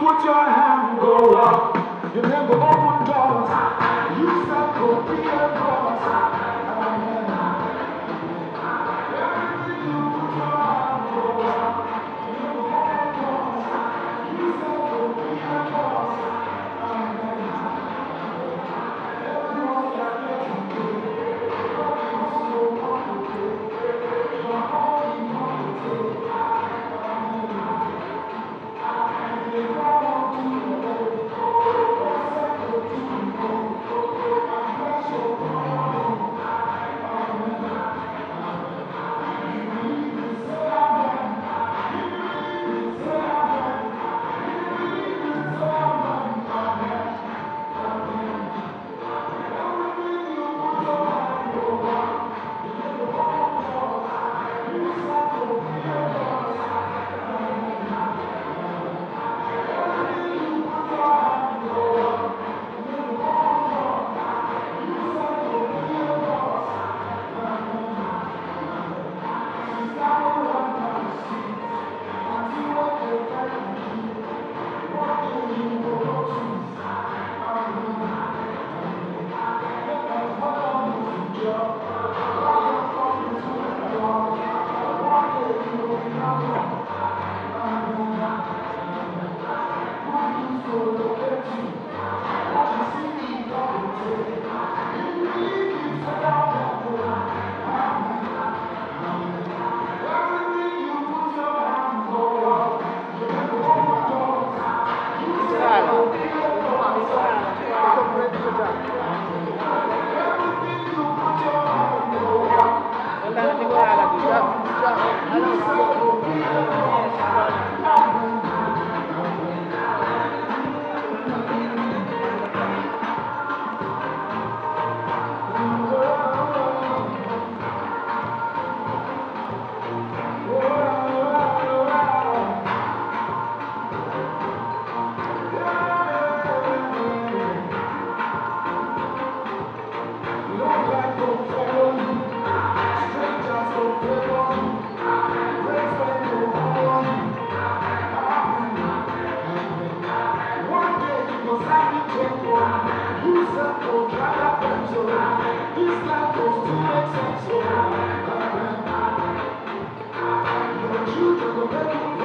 put your hand, go up. You never open doors. You said go be a boss. Everything you put your hand, go up. You never open doors. You said go be a boss. Everyone that gets you do. You're so complicated. You're only complicated. If I want to know, what's up to you? Bless your heart. Children will make you